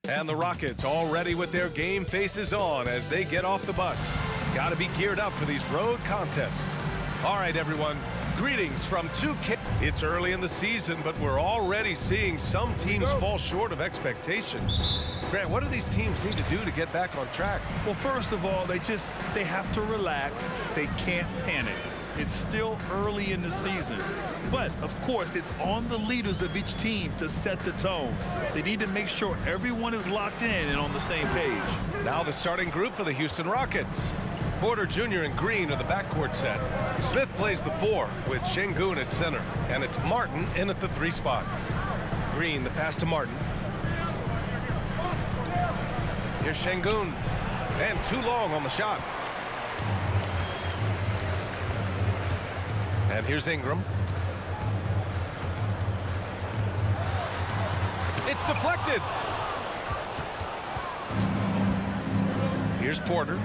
And the Rockets all ready with their game faces on as they get off the bus. Got to be geared up for these road contests. All right, everyone. Greetings from 2K. It's early in the season, but we're already seeing some teams fall short of expectations. Grant, what do these teams need to do to get back on track? Well, first of all, they have to relax. They can't panic. It's still early in the season. But, of course, it's on the leaders of each team to set the tone. They need to make sure everyone is locked in and on the same page. Now the starting group for the Houston Rockets. Porter Jr. and Green are the backcourt set. Smith plays the 4 with Şengün at center. And it's Martin in at the 3 spot. Green, the pass to Martin. Here's Şengün. And too long on the shot. And here's Ingram. It's deflected. Here's Porter.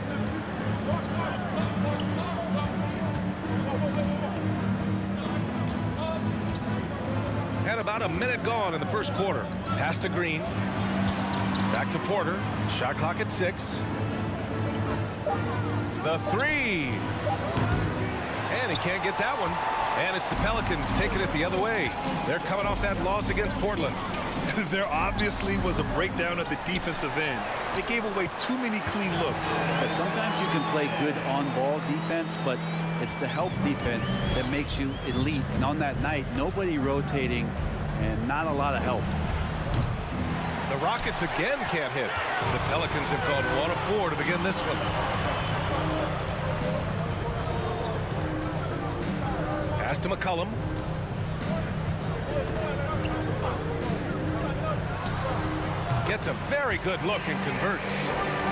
And about a minute gone in the first quarter. Pass to Green. Back to Porter. Shot clock at 6. The 3. And he can't get that one. And it's the Pelicans taking it the other way. They're coming off that loss against Portland. There obviously was a breakdown at the defensive end. They gave away too many clean looks. Sometimes you can play good on-ball defense, but it's the help defense that makes you elite. And on that night, nobody rotating and not a lot of help. The Rockets again can't hit. The Pelicans have gone 1 of 4 to begin this one. Pass to McCollum. Gets a very good look and converts.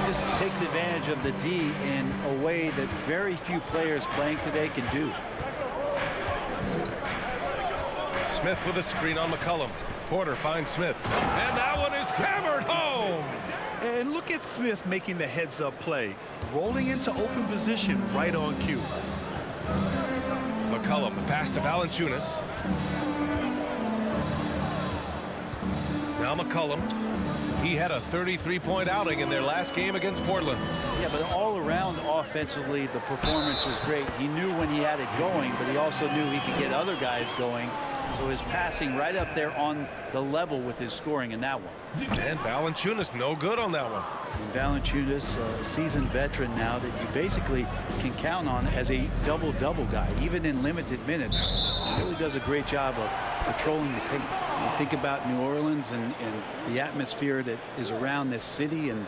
Just takes advantage of the D in a way that very few players playing today can do. Smith with a screen on McCollum. Porter finds Smith. And that one is hammered home. And look at Smith making the heads-up play. Rolling into open position right on cue. McCollum, the pass to Valanciunas. Now McCollum. He had a 33-point outing in their last game against Portland. Yeah, but all around offensively, the performance was great. He knew when he had it going, but he also knew he could get other guys going. So his passing right up there on the level with his scoring in that one. And Valanciunas no good on that one. And Valanciunas, a seasoned veteran now that you basically can count on as a double-double guy, even in limited minutes. He really does a great job of patrolling the paint. You think about New Orleans and the atmosphere that is around this city and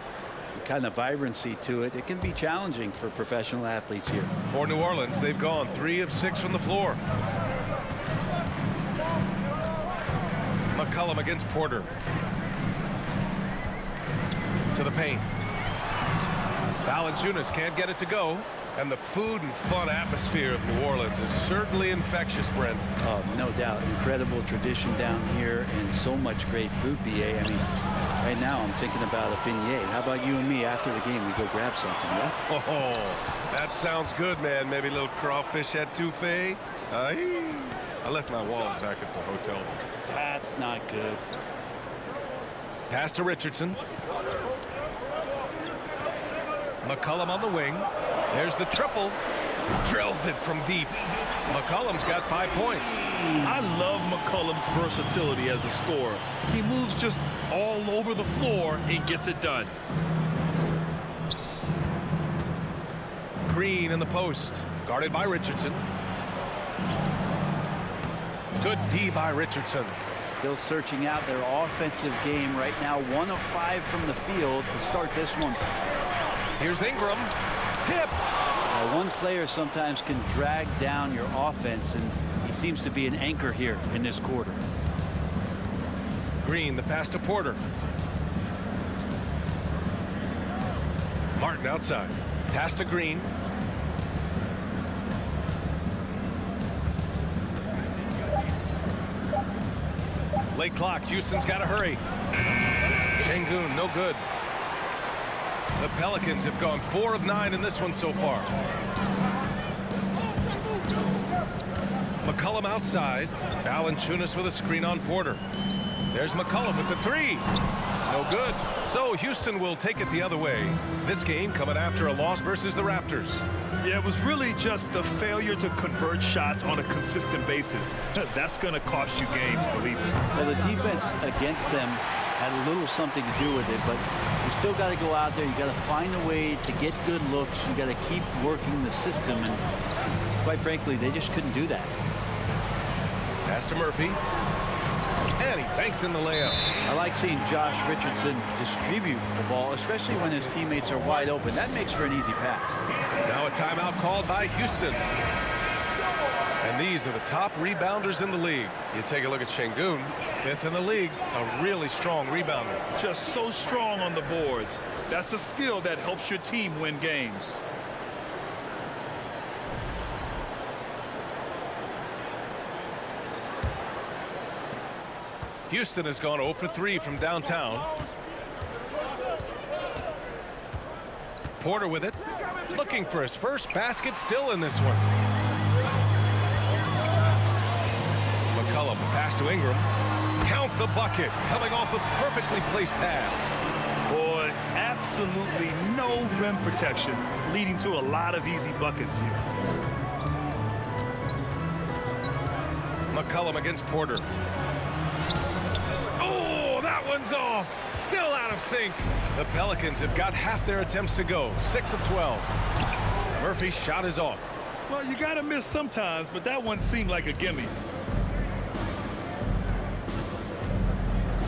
the kind of vibrancy to it. It can be challenging for professional athletes here. For New Orleans, they've gone 3 of 6 from the floor. McCollum against Porter. To the paint. Valanciunas can't get it to go. And the food and fun atmosphere of New Orleans is certainly infectious, Brent. Oh, no doubt. Incredible tradition down here and so much great food, BA. I mean, right now I'm thinking about a beignet. How about you and me after the game? We go grab something, yeah? Oh, that sounds good, man. Maybe a little crawfish etouffee. I left my wallet back at the hotel. That's not good. Pass to Richardson. McCollum on the wing. There's the triple. Drills it from deep. McCollum's got 5 points. I love McCollum's versatility as a scorer. He moves just all over the floor and gets it done. Green in the post. Guarded by Richardson. Good D by Richardson. Still searching out their offensive game right now. 1 of 5 from the field to start this one. Here's Ingram. Tipped. One player sometimes can drag down your offense, and he seems to be an anchor here in this quarter. Green, the pass to Porter. Martin outside. Pass to Green. Late clock. Houston's got to hurry. Şengün, no good. The Pelicans have gone 4 of 9 in this one so far. McCollum outside. Valanciunas with a screen on Porter. There's McCollum with the 3. No good. So Houston will take it the other way. This game coming after a loss versus the Raptors. Yeah, it was really just the failure to convert shots on a consistent basis. That's going to cost you games, believe me. Well, the defense against them had a little something to do with it, but you still got to go out there. You got to find a way to get good looks. You got to keep working the system, and quite frankly, they just couldn't do that. Pass to Murphy. And he banks in the layup. I like seeing Josh Richardson distribute the ball, especially when his teammates are wide open. That makes for an easy pass. Now a timeout called by Houston. And these are the top rebounders in the league. You take a look at Şengün, 5th in the league, a really strong rebounder. Just so strong on the boards. That's a skill that helps your team win games. Houston has gone 0 for 3 from downtown. Porter with it, looking for his first basket, still in this one. McCollum, pass to Ingram. Count the bucket, coming off a perfectly placed pass. Boy, absolutely no rim protection, leading to a lot of easy buckets here. McCollum against Porter. Oh, that one's off. Still out of sync. The Pelicans have got half their attempts to go. 6 of 12. Murphy's shot is off. Well, you got to miss sometimes, but that one seemed like a gimme.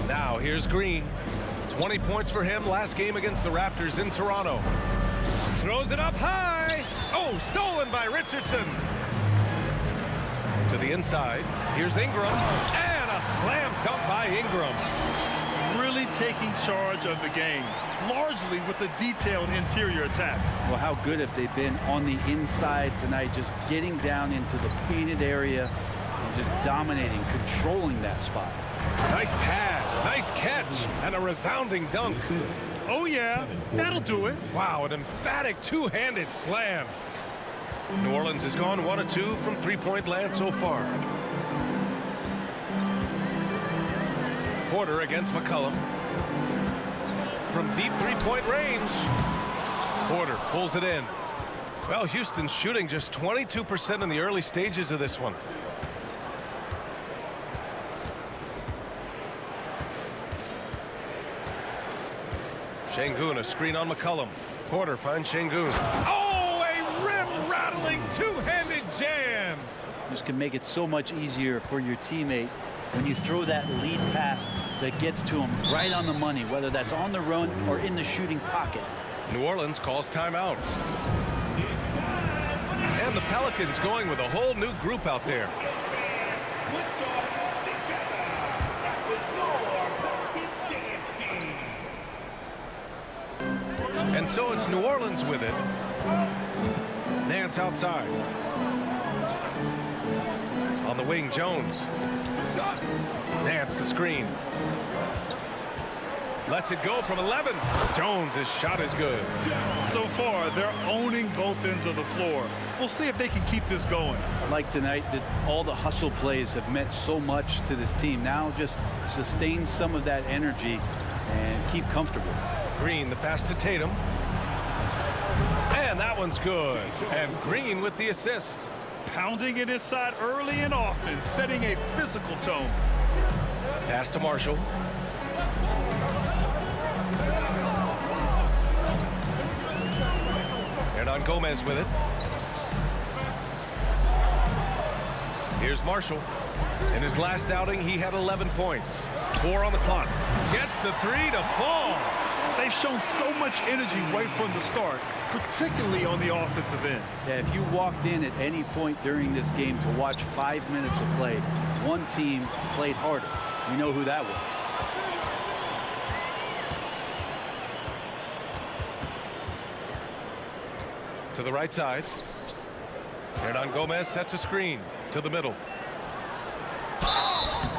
Now here's Green. 20 points for him last game against the Raptors in Toronto. Throws it up high. Oh, stolen by Richardson. To the inside. Here's Ingram. And a slam dunk by Ingram. Really taking charge of the game, largely with a detailed interior attack. Well, how good have they been on the inside tonight, just getting down into the painted area and just dominating, controlling that spot. Nice pass, nice catch, and a resounding dunk. Oh, yeah, that'll do it. Wow, an emphatic two-handed slam. New Orleans has gone 1 of 2 from three-point land so far. Porter against McCollum. From deep three-point range. Porter pulls it in. Well, Houston's shooting just 22% in the early stages of this one. Şengün, a screen on McCollum. Porter finds Şengün. Oh, a rim-rattling two-handed jam. This can make it so much easier for your teammate when you throw that lead pass that gets to him right on the money, whether that's on the run or in the shooting pocket. New Orleans calls timeout. And the Pelicans going with a whole new group out there. And so it's New Orleans with it. Nance outside. On the wing, Jones. Nance the screen. Lets it go from 11. Jones' shot is good. So far, they're owning both ends of the floor. We'll see if they can keep this going. Like tonight, that all the hustle plays have meant so much to this team. Now just sustain some of that energy and keep comfortable. Green, the pass to Tatum. And that one's good. And Green with the assist. Pounding it inside early and often, setting a physical tone. Pass to Marshall. Hernan Gomez with it. Here's Marshall. In his last outing, he had 11 points. 4 on the clock. Gets the 3 to fall. They've shown so much energy right from the start, particularly on the offensive end. Yeah, if you walked in at any point during this game to watch 5 minutes of play, one team played harder. We know who that was. To the right side. Hernan Gomez sets a screen to the middle.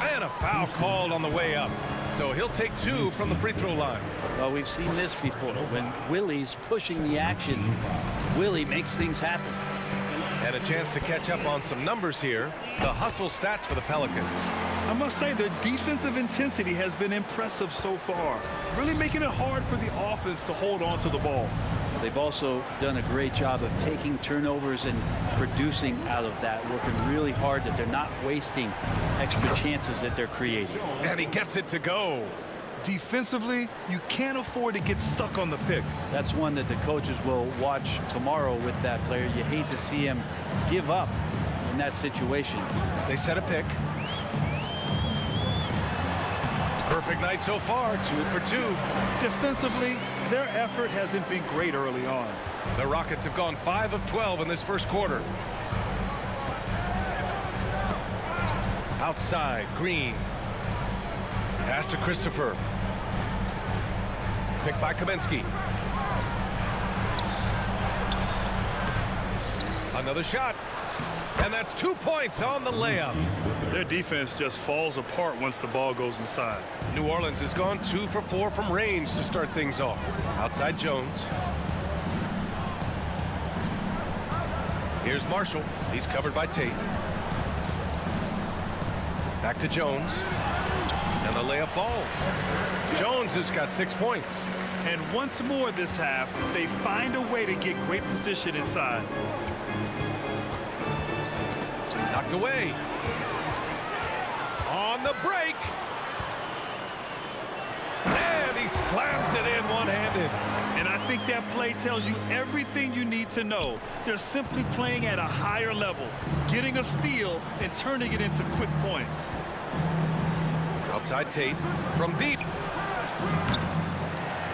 And a foul called on the way up. So he'll take 2 from the free throw line. Well, we've seen this before. When Willie's pushing the action, Willie makes things happen. And a chance to catch up on some numbers here. The hustle stats for the Pelicans. I must say their defensive intensity has been impressive so far, really making it hard for the offense to hold on to the ball. They've also done a great job of taking turnovers and producing out of that, working really hard that they're not wasting extra chances that they're creating. And he gets it to go. Defensively, you can't afford to get stuck on the pick. That's one that the coaches will watch tomorrow with that player. You hate to see him give up in that situation. They set a pick. Perfect night so far, 2 for 2. Defensively, their effort hasn't been great early on. The Rockets have gone 5 of 12 in this first quarter. Outside, Green. Pass to Christopher. Picked by Kaminsky. Another shot. And that's 2 points on the layup. Their defense just falls apart once the ball goes inside. New Orleans has gone 2 for 4 from range to start things off. Outside Jones. Here's Marshall. He's covered by Tate. Back to Jones. And the layup falls. Jones has got 6 points. And once more this half, they find a way to get great position inside. Knocked away. On the break. And he slams it in one-handed. And I think that play tells you everything you need to know. They're simply playing at a higher level, getting a steal and turning it into quick points. Outside Tate from deep.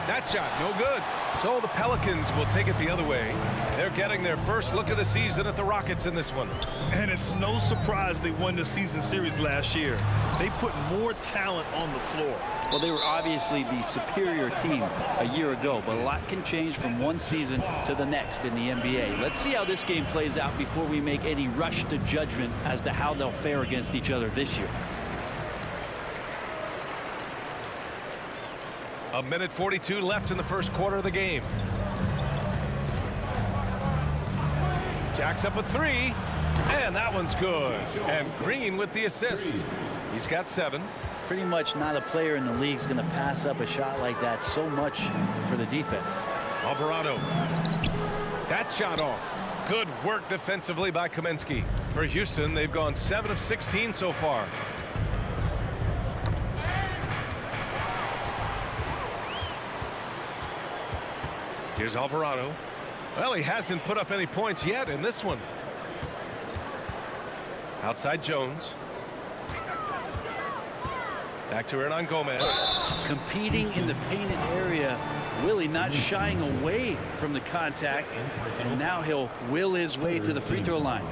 That shot, no good. So the Pelicans will take it the other way. They're getting their first look of the season at the Rockets in this one. And it's no surprise they won the season series last year. They put more talent on the floor. Well, they were obviously the superior team a year ago, but a lot can change from one season to the next in the NBA. Let's see how this game plays out before we make any rush to judgment as to how they'll fare against each other this year. A minute 42 left in the first quarter of the game. Jacks up with 3, and that one's good. And Green with the assist. He's got 7. Pretty much not a player in the league is going to pass up a shot like that so much for the defense. Alvarado. That shot off. Good work defensively by Kaminsky. For Houston, they've gone 7 of 16 so far. Here's Alvarado. Well, he hasn't put up any points yet in this one. Outside Jones. Back to Hernan Gomez. Competing in the painted area. Willie not shying away from the contact. And now he'll will his way to the free throw line.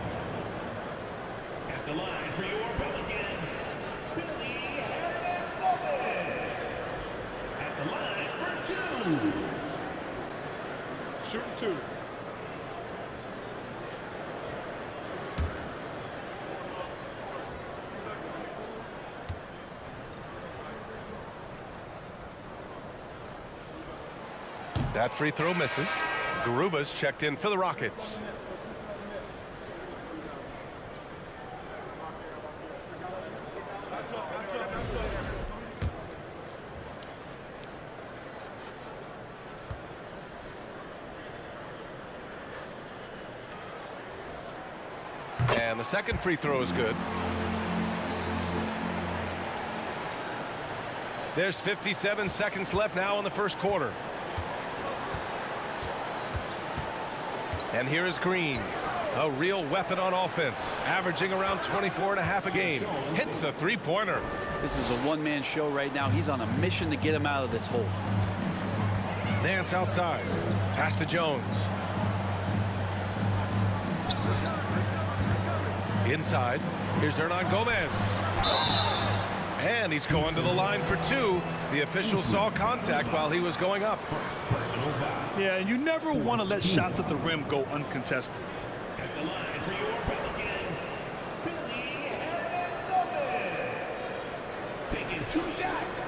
At the line for your Pelicans, Billy at the line for 2. Shooting 2. That free throw misses. Garuba's checked in for the Rockets. And the second free throw is good. There's 57 seconds left now in the first quarter. And here is Green, a real weapon on offense, averaging around 24.5 a game. Hits a three-pointer. This is a one-man show right now. He's on a mission to get him out of this hole. Nance outside. Pass to Jones. Inside. Here's Hernan Gomez. And he's going to the line for 2. The official saw contact while he was going up. Yeah, and you never want to let shots at the rim go uncontested. At the line for your Pelicans, Billy taking 2 shots.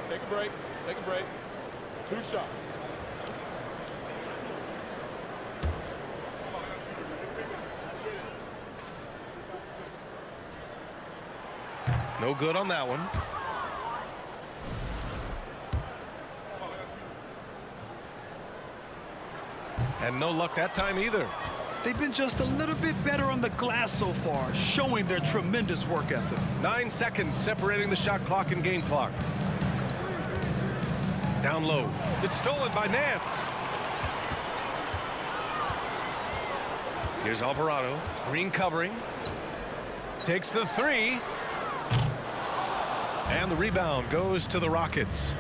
Take a break. Take a break. 2 shots. No good on that one. And no luck that time either. They've been just a little bit better on the glass so far, showing their tremendous work ethic. 9 seconds separating the shot clock and game clock. Down low. It's stolen by Nance. Here's Alvarado. Green covering. Takes the three. And the rebound goes to the Rockets.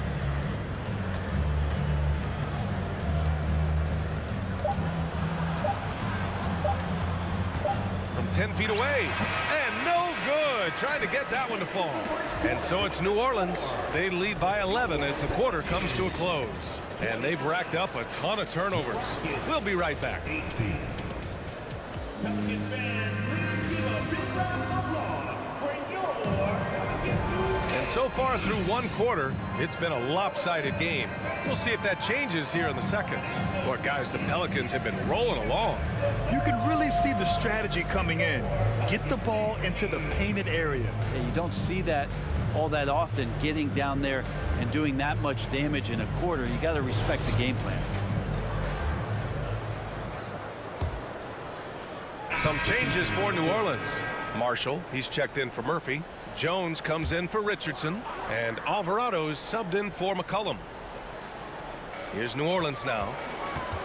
From 10 feet away. And no good. Trying to get that one to fall. And so it's New Orleans. They lead by 11 as the quarter comes to a close. And they've racked up a ton of turnovers. We'll be right back. And so far through one quarter, it's been a lopsided game. We'll see if that changes here in the second. But guys, the Pelicans have been rolling along. You can really see the strategy coming in. Get the ball into the painted area. Yeah, you don't see that all that often, getting down there and doing that much damage in a quarter. You got to respect the game plan. Some changes for New Orleans. Marshall, he's checked in for Murphy. Jones comes in for Richardson. And Alvarado's subbed in for McCollum. Here's New Orleans now.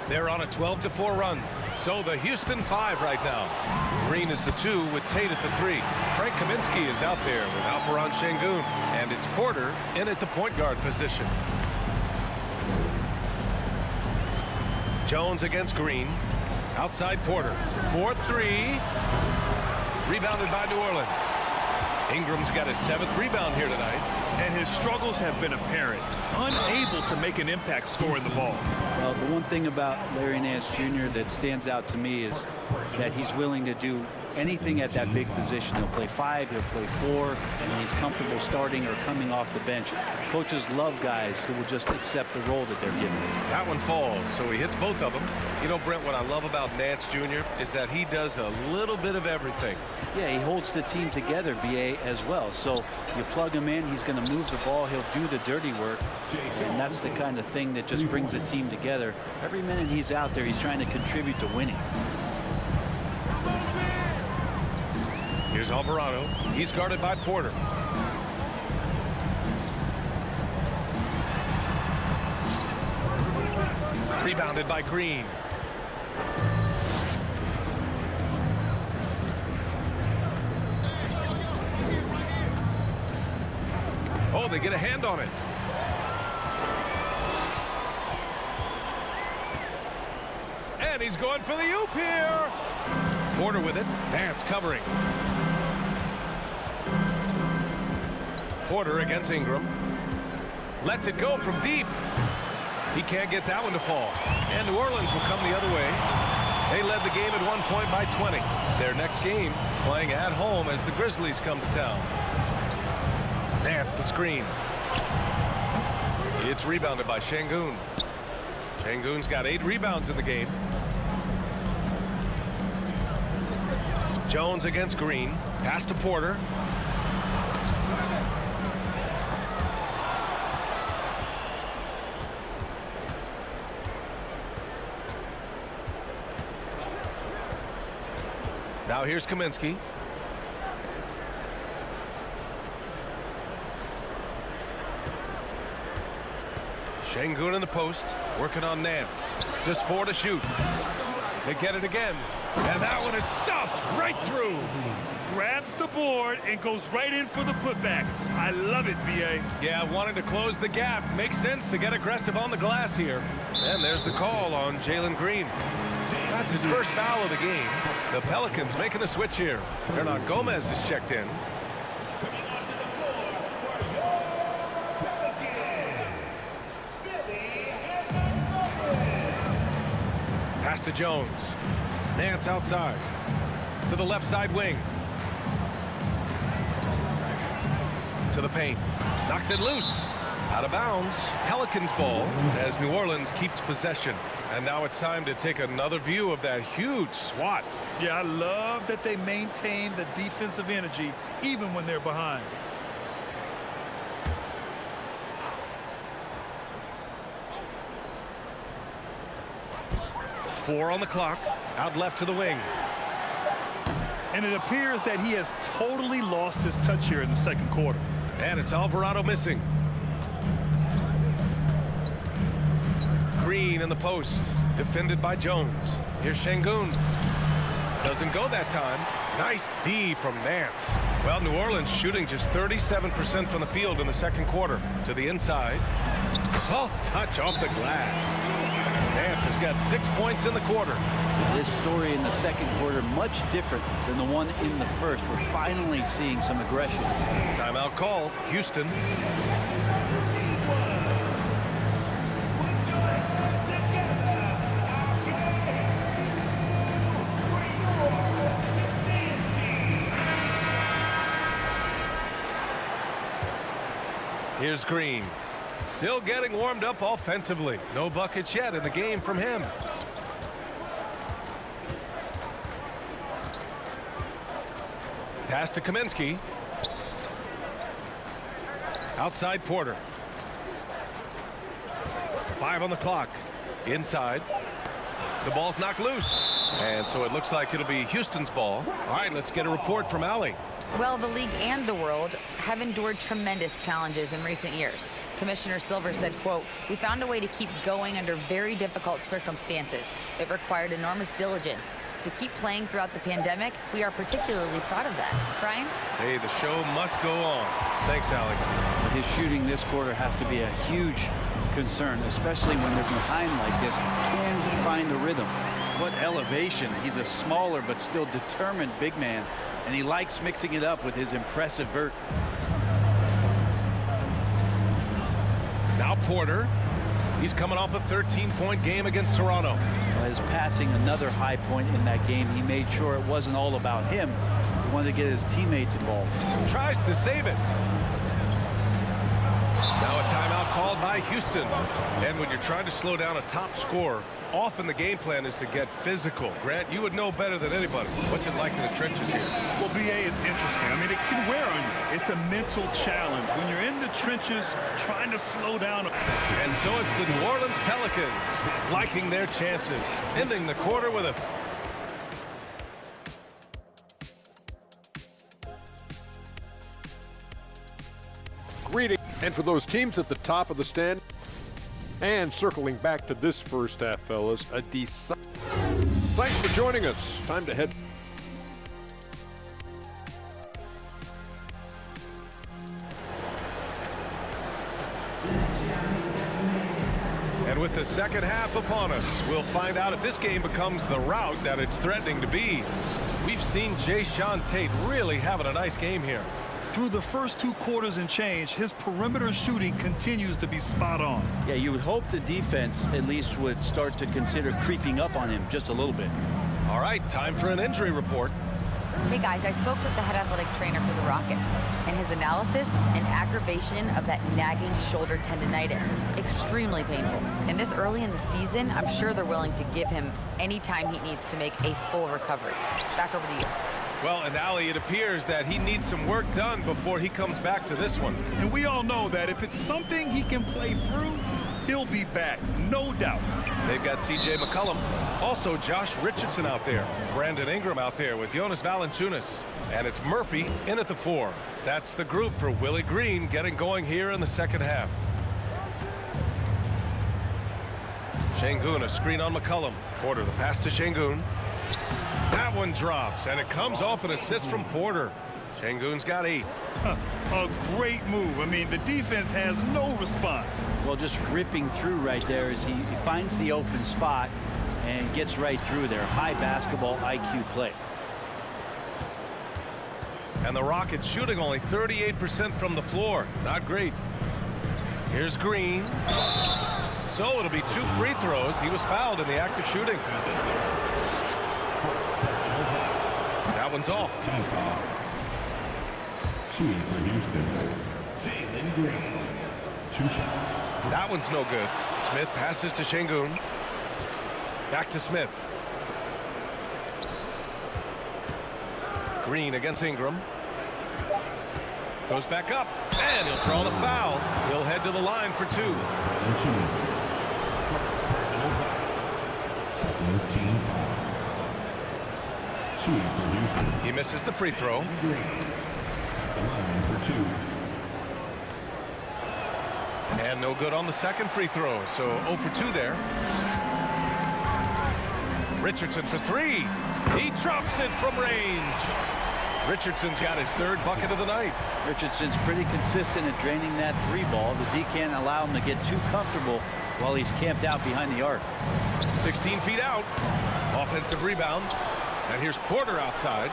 They're on a 12-4 run. So the Houston 5 right now. Green is the 2 with Tate at the 3. Frank Kaminsky is out there with Alperon Şengün. And it's Porter in at the point guard position. Jones against Green. Outside Porter. 4-3. Rebounded by New Orleans. Ingram's got his 7th rebound here tonight. And his struggles have been apparent. Unable to make an impact scoring the ball. Well, the one thing about Larry Nance Jr. that stands out to me is that he's willing to do anything at that big position. He'll play 5, he'll play 4, and he's comfortable starting or coming off the bench. Coaches love guys who will just accept the role that they're given. That one falls, so he hits both of them. You know, Brent, what I love about Nance Jr. is that he does a little bit of everything. Yeah, he holds the team together, BA, as well. So you plug him in, he's going to move the ball, he'll do the dirty work, and that's the kind of thing that just brings the team together. Every minute he's out there, he's trying to contribute to winning. Here's Alvarado. He's guarded by Porter. Rebounded by Green. Oh, they get a hand on it. And he's going for the oop here. Porter with it. Nance covering. Porter against Ingram. Lets it go from deep. He can't get that one to fall. And New Orleans will come the other way. They led the game at one point by 20. Their next game playing at home as the Grizzlies come to town. Nance the screen. It's rebounded by Şengün. Şengün's got 8 rebounds in the game. Jones against Green. Pass to Porter. Now here's Kaminsky. Şengün in the post, working on Nance. Just 4 to shoot. They get it again. And that one is stuffed right through. Grabs the board and goes right in for the putback. I love it, B.A. Yeah, wanting to close the gap. Makes sense to get aggressive on the glass here. And there's the call on Jalen Green. That's his first foul of the game. The Pelicans making a switch here. Hernan Gomez is checked in. Pass to Jones. Nance outside. To the left side wing. To the paint. Knocks it loose. Out of bounds. Pelicans ball as New Orleans keeps possession. And now it's time to take another view of that huge swat. Yeah, I love that they maintain the defensive energy even when they're behind. 4 on the clock. Out left to the wing. And it appears that he has totally lost his touch here in the second quarter. And it's Alvarado missing. Green in the post. Defended by Jones. Here's Şengün. Doesn't go that time. Nice D from Nance. Well, New Orleans shooting just 37% from the field in the second quarter. To the inside. Soft touch off the glass. Nance has got 6 points in the quarter. This story in the second quarter much different than the one in the first. We're finally seeing some aggression. Timeout call. Houston. Here's Green. Still getting warmed up offensively. No buckets yet in the game from him. Pass to Kaminsky. Outside Porter. 5 on the clock. Inside. The ball's knocked loose. And so it looks like it'll be Houston's ball. All right, let's get a report from Allie. Well, the league and the world have endured tremendous challenges in recent years. Commissioner Silver said, quote, "We found a way to keep going under very difficult circumstances. It required enormous diligence. To keep playing throughout the pandemic, we are particularly proud of that." Brian? Hey, the show must go on. Thanks, Allie. His shooting this quarter has to be a huge concern, especially when they're behind like this. Can he find the rhythm? What elevation. He's a smaller but still determined big man, and he likes mixing it up with his impressive vert. Now Porter. He's coming off a 13-point game against Toronto. His passing another high point in that game. He made sure it wasn't all about him. He wanted to get his teammates involved. Tries to save it. Now a timeout called by Houston. And when you're trying to slow down a top scorer, often the game plan is to get physical. Grant, you would know better than anybody. What's it like in the trenches here? Well, BA, it's interesting. I mean, it can wear on you. It's a mental challenge. When you're in the trenches trying to slow down. And so it's the New Orleans Pelicans liking their chances, ending the quarter with a greeting. And for those teams at the top of the stand, and circling back to this first half, fellas, a decisive. Thanks for joining us. Time to head. And with the second half upon us, we'll find out if this game becomes the rout that it's threatening to be. We've seen Jae'Sean Tate really having a nice game here. Through the first 2 quarters and change, his perimeter shooting continues to be spot on. Yeah, you would hope the defense at least would start to consider creeping up on him just a little bit. All right, time for an injury report. Hey guys, I spoke with the head athletic trainer for the Rockets. In his analysis, an aggravation of that nagging shoulder tendonitis. Extremely painful. And this early in the season, I'm sure they're willing to give him any time he needs to make a full recovery. Back over to you. Well, and Allie, it appears that he needs some work done before he comes back to this one. And we all know that if it's something he can play through, he'll be back, no doubt. They've got C.J. McCollum, also Josh Richardson out there, Brandon Ingram out there with Jonas Valanciunas, and it's Murphy in at the 4. That's the group for Willie Green getting going here in the second half. Şengün, a screen on McCollum. Porter, the pass to Şengün. That one drops, and it comes off an assist from Porter. Şengün's got 8. A great move. I mean, the defense has no response. Well, just ripping through right there as he finds the open spot and gets right through there. High basketball IQ play. And the Rockets shooting only 38% from the floor. Not great. Here's Green. So it'll be 2 free throws. He was fouled in the act of shooting. That one's off. Shooting for Houston, Jalen Green. 2 shots. That one's no good. Smith passes to Şengün. Back to Smith. Green against Ingram. Goes back up, and he'll draw the foul. He'll head to the line for 2. Second team foul. Shooting for Houston. He misses the free throw. Green. At the line for 2. And no good on the second free throw. So 0 for 2 there. Richardson for 3. He drops it from range. Richardson's got his 3rd bucket of the night. Richardson's pretty consistent at draining that 3 ball. The D can't allow him to get too comfortable while he's camped out behind the arc. 16 feet out. Offensive rebound. And here's Porter outside.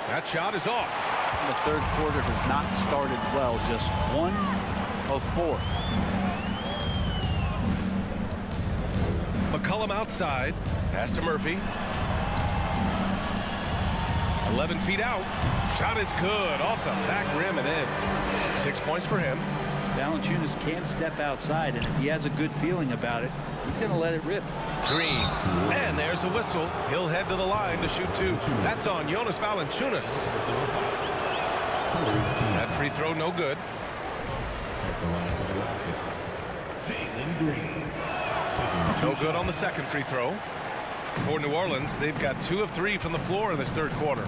That shot is off. The 3rd quarter has not started well. Just 1 of 4. McCollum outside. Pass to Murphy. 11 feet out. Shot is good. Off the back rim and in. 6 points for him. Valanciunas can't step outside, and if he has a good feeling about it, he's going to let it rip. Green. And there's a whistle. He'll head to the line to shoot 2. That's on Jonas Valanciunas. That free throw no good. At the line for the Rockets. Jalen Green. No good on the second free throw. For New Orleans, they've got 2 of 3 from the floor in this 3rd quarter.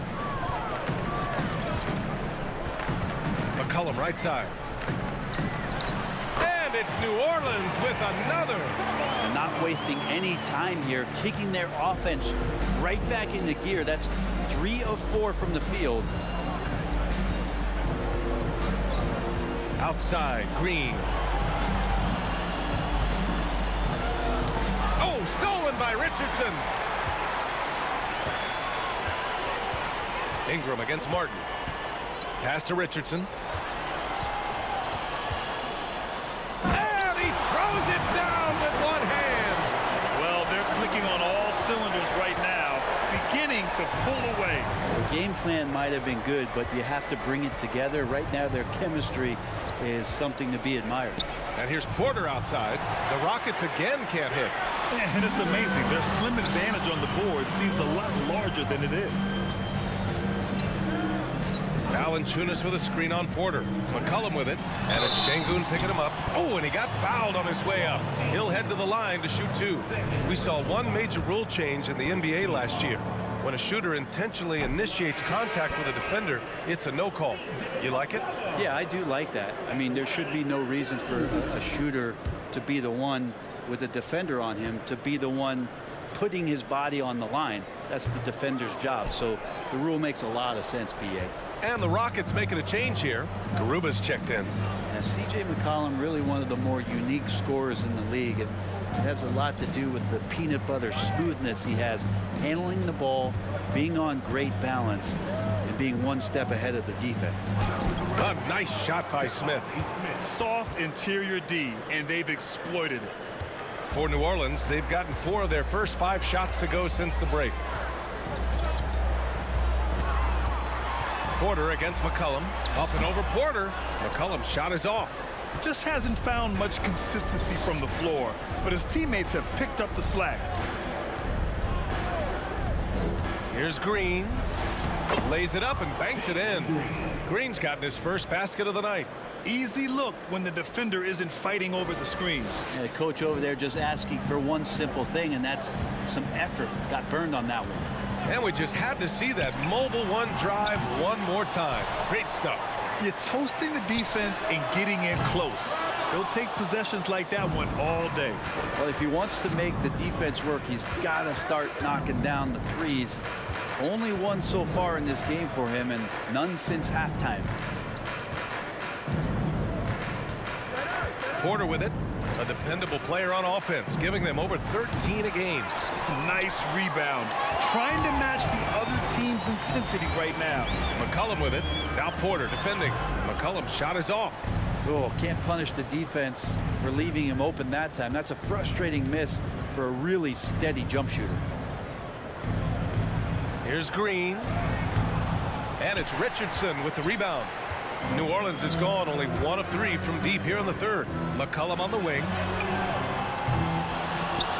McCollum right side. And it's New Orleans with another. They're not wasting any time here, kicking their offense right back into gear. That's 3 of 4 from the field. Outside, Green. Oh, stolen by Richardson. Ingram against Martin. Pass to Richardson. And he throws it down with one hand. Well, they're clicking on all cylinders right now, beginning to pull away. The game plan might have been good, but you have to bring it together. Right now, their chemistry is something to be admired. And here's Porter outside. The Rockets again can't hit. And it's amazing. Their slim advantage on the board seems a lot larger than it is. Valanciunas with a screen on Porter. McCollum with it. And it's Şengün picking him up. Oh, and he got fouled on his way up. He'll head to the line to shoot 2. We saw one major rule change in the NBA last year. When a shooter intentionally initiates contact with a defender, it's a no call. You like it? Yeah, I do like that. I mean, there should be no reason for a shooter to be the one with a defender on him, to be the one putting his body on the line. That's the defender's job. So the rule makes a lot of sense, B.A. And the Rockets making a change here. Garuba's checked in. Now, C.J. McCollum, really one of the more unique scorers in the league. And it has a lot to do with the peanut butter smoothness he has, handling the ball, being on great balance, and being one step ahead of the defense. A nice shot by Smith. Soft interior D, and they've exploited it. For New Orleans, they've gotten 4 of their first 5 shots to go since the break. Porter against McCollum. Up and over Porter. McCollum's shot is off. Just hasn't found much consistency from the floor, but his teammates have picked up the slack. Here's Green. Lays it up and banks it in. Green's gotten his first basket of the night. Easy look when the defender isn't fighting over the screen. And the coach over there just asking for one simple thing, and that's some effort. Got burned on that one. And we just had to see that mobile one drive one more time. Great stuff. You're toasting the defense and getting in close. They'll take possessions like that one all day. Well, if he wants to make the defense work, he's got to start knocking down the threes. Only one so far in this game for him, and none since halftime. Porter with it. A dependable player on offense, giving them over 13 a game. Nice rebound. Trying to match the other team's intensity right now. McCollum with it. Now Porter defending. McCollum's shot is off. Oh, can't punish the defense for leaving him open that time. That's a frustrating miss for a really steady jump shooter. Here's Green. And it's Richardson with the rebound. New Orleans is gone only 1 of 3 from deep here in the 3rd. McCollum on the wing.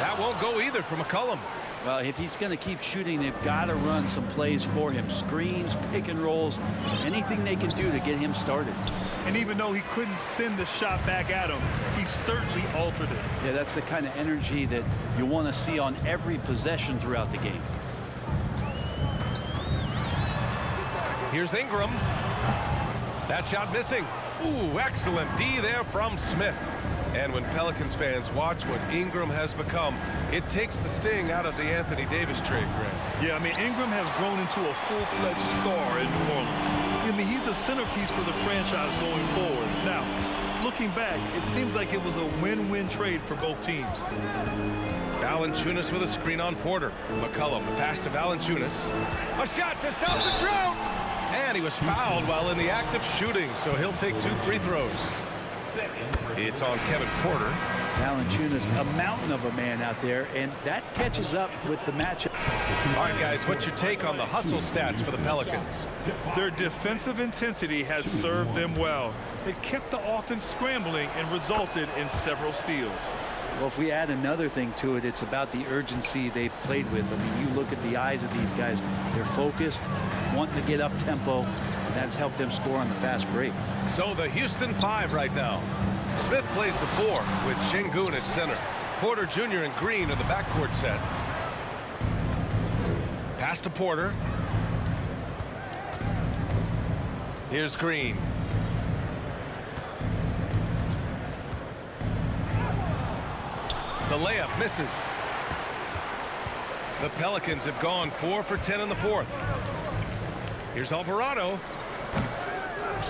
That won't go either for McCollum. Well, if he's going to keep shooting, they've got to run some plays for him. Screens, pick and rolls, anything they can do to get him started. And even though he couldn't send the shot back at him, he certainly altered it. Yeah, that's the kind of energy that you want to see on every possession throughout the game. Here's Ingram. That shot missing. Ooh, excellent D there from Smith. And when Pelicans fans watch what Ingram has become, it takes the sting out of the Anthony Davis trade, Grant. Yeah, I mean, Ingram has grown into a full-fledged star in New Orleans. I mean, he's a centerpiece for the franchise going forward. Now, looking back, it seems like it was a win-win trade for both teams. Valanciunas with a screen on Porter. McCollum, the pass to Valanciunas. A shot to stop the drought! And he was fouled while in the act of shooting, so he'll take 2 free throws. It's on Kevin Porter. Valanciunas, a mountain of a man out there, and that catches up with the matchup. All right, guys, what's your take on the hustle stats for the Pelicans? Their defensive intensity has served them well. They kept the offense scrambling and resulted in several steals. Well, if we add another thing to it, it's about the urgency they've played with. I mean, you look at the eyes of these guys. They're focused, wanting to get up tempo, and that's helped them score on the fast break. So the Houston 5 right now. Smith plays the 4 with Şengün at center. Porter Jr. and Green in the backcourt set. Pass to Porter. Here's Green. The layup misses. The Pelicans have gone 4 for 10 in the 4th. Here's Alvarado.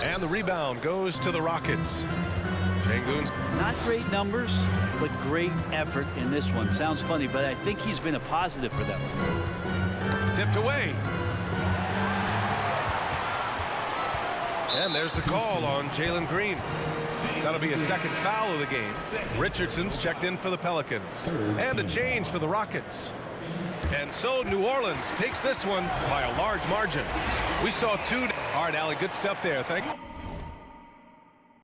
And the rebound goes to the Rockets. Şengün's not great numbers, but great effort in this one. Sounds funny, but I think he's been a positive for them. tipped away. And there's the call on Jalen Green. That'll be a second foul of the game. Richardson's checked in for the Pelicans. And a change for the Rockets. And so New Orleans takes this one by a large margin. We saw 2. All right, Allie, good stuff there. Thank you.